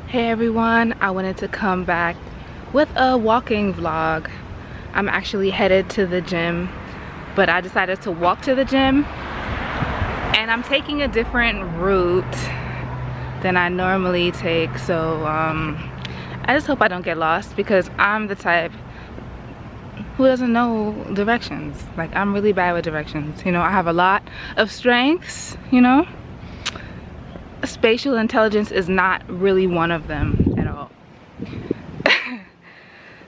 Hey everyone, I wanted to come back with a walking vlog. I'm actually headed to the gym, but I decided to walk to the gym and I'm taking a different route than I normally take. So I just hope I don't get lost because I'm the type who doesn't know directions. Like, I'm really bad with directions. You know, I have a lot of strengths, you know. Spatial intelligence is not really one of them at all.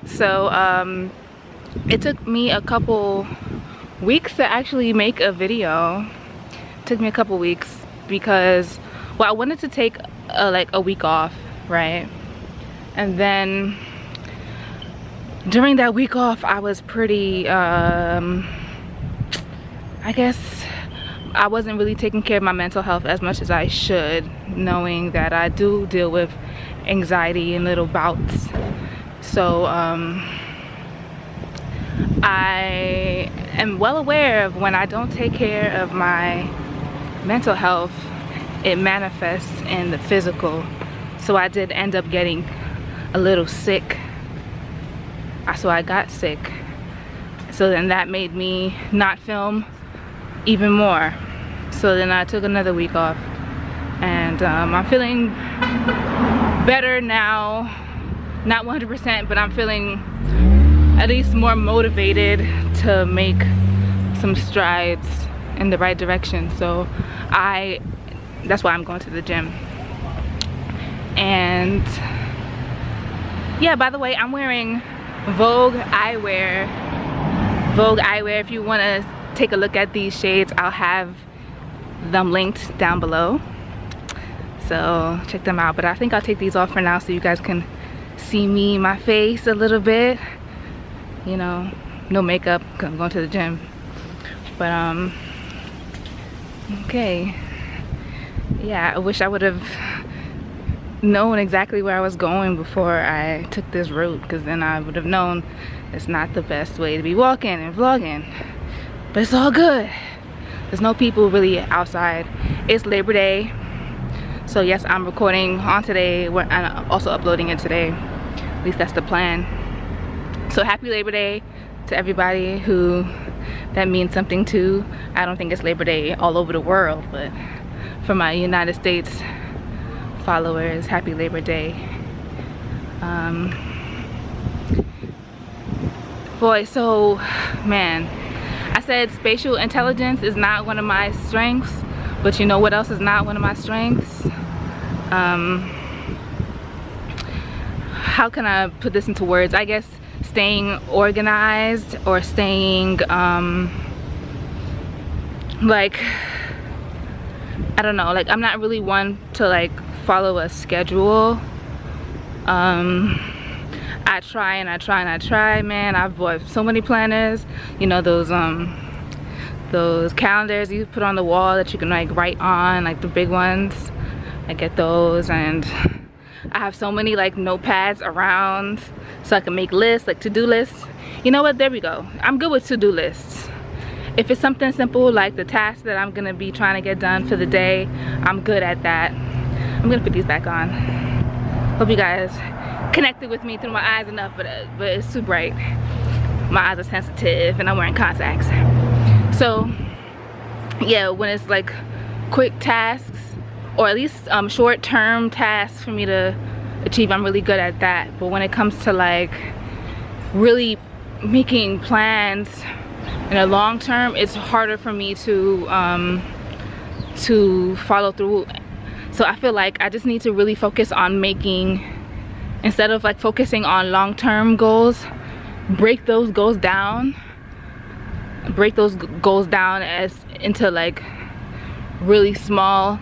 So it took me a couple weeks to actually make a video. It took me a couple weeks because, well, I wanted to take like a week off, right? And then during that week off I was pretty I guess I wasn't really taking care of my mental health as much as I should, knowing that I do deal with anxiety in little bouts. So I am well aware of when I don't take care of my mental health, it manifests in the physical. So I did end up getting a little sick. So I got sick. So then that made me not film even more. So then I took another week off and I'm feeling better now. Not 100%, but I'm feeling at least more motivated to make some strides in the right direction. So that's why I'm going to the gym. And yeah, by the way, I'm wearing Vogue eyewear. Vogue eyewear, if you want to take a look at these shades, I'll have them linked down below, so check them out. But I think I'll take these off for now so you guys can see my face a little bit, you know, no makeup because I'm going to the gym. But okay, yeah, I wish I would have known exactly where I was going before I took this route, because then I would have known it's not the best way to be walking and vlogging. But it's all good. There's no people really outside. It's Labor Day. So yes, I'm recording on today. I'm also uploading it today. At least that's the plan. So happy Labor Day to everybody who that means something to. I don't think it's Labor Day all over the world, but for my United States followers, happy Labor Day. Boy, so man, I said spatial intelligence is not one of my strengths, but you know what else is not one of my strengths? How can I put this into words? I guess staying organized, or staying like, I don't know, like I'm not really one to like follow a schedule. I try and I try and I try, man. I've bought so many planners, you know, those calendars you put on the wall that you can like write on, like the big ones. I get those, and I have so many like notepads around so I can make lists, like to-do lists. You know what, there we go. I'm good with to-do lists. If it's something simple like the task that I'm gonna be trying to get done for the day, I'm good at that. I'm gonna put these back on. Hope you guys connected with me through my eyes enough, but it's too bright. My eyes are sensitive and I'm wearing contacts. So yeah, when it's like quick tasks, or at least short-term tasks for me to achieve, I'm really good at that. But when it comes to like really making plans in a long term, it's harder for me to follow through. So I feel like I just need to really focus on making, instead of like focusing on long-term goals, break those goals down as into like really small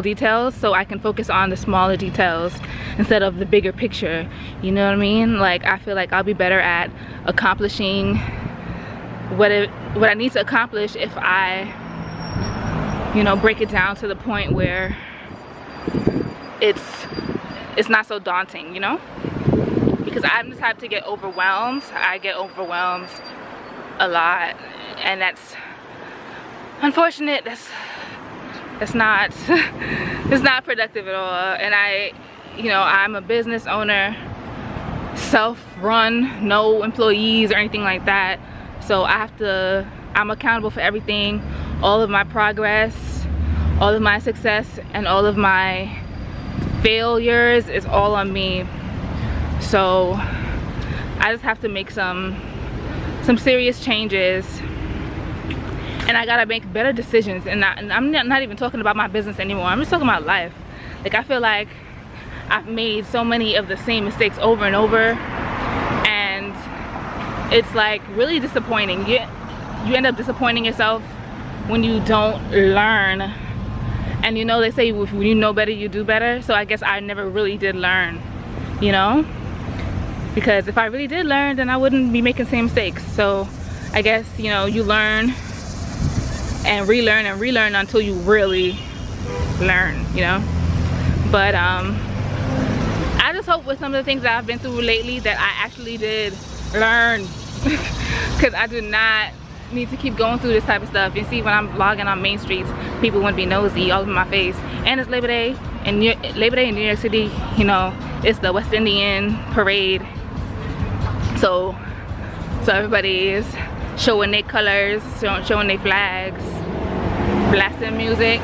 details, so I can focus on the smaller details instead of the bigger picture. You know what I mean? Like, I feel like I'll be better at accomplishing what I need to accomplish if I, you know, break it down to the point where it's not so daunting, you know? Because I'm the type to get overwhelmed. I get overwhelmed a lot, and that's unfortunate. That's not it's not productive at all. And you know, I'm a business owner, self-run, no employees or anything like that. So I'm accountable for everything, all of my progress, all of my success, and all of my failures is all on me. So I just have to make some serious changes, and I gotta make better decisions. And I'm not even talking about my business anymore. I'm just talking about life. Like, I feel like I've made so many of the same mistakes over and over, and it's like really disappointing. You end up disappointing yourself when you don't learn. And you know, they say when you know better, you do better. So I guess I never really did learn, you know, because if I really did learn, then I wouldn't be making the same mistakes. So I guess, you know, you learn and relearn until you really learn, you know. But I just hope with some of the things that I've been through lately that I actually did learn, because I do not need to keep going through this type of stuff. You see, when I'm vlogging on main streets, people want to be nosy all over my face. And it's Labor Day in New York City. You know, it's the West Indian parade, so everybody is showing their colors, showing their flags, blasting music.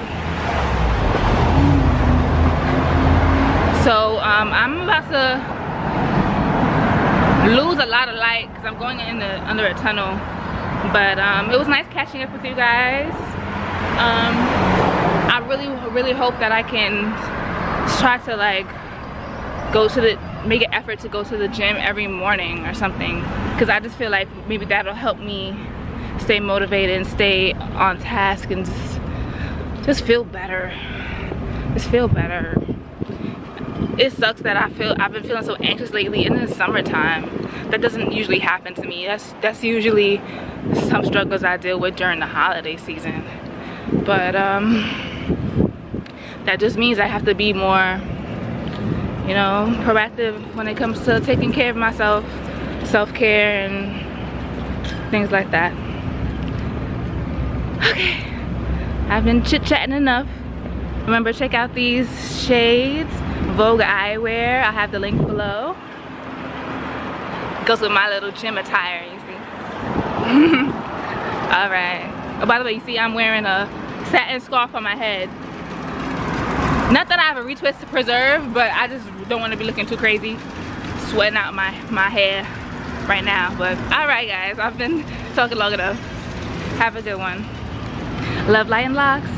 So I'm about to lose a lot of light because I'm going under a tunnel. But it was nice catching up with you guys. I really hope that I can try to like make an effort to go to the gym every morning or something, because I just feel like maybe that'll help me stay motivated and stay on task and just feel better. Just feel better. It sucks that I've been feeling so anxious lately in the summertime. That doesn't usually happen to me. That's usually some struggles I deal with during the holiday season. But that just means I have to be more, you know, proactive when it comes to taking care of myself, self-care and things like that. Okay, I've been chit-chatting enough. Remember, check out these shades, Vogue eyewear. I have the link below. Goes with my little gym attire, you see. All right. Oh, by the way, you see I'm wearing a satin scarf on my head. Not that I have a retwist to preserve, but I just don't want to be looking too crazy, sweating out my hair right now. But all right, guys, I've been talking long enough. Have a good one. Love, light, and locks.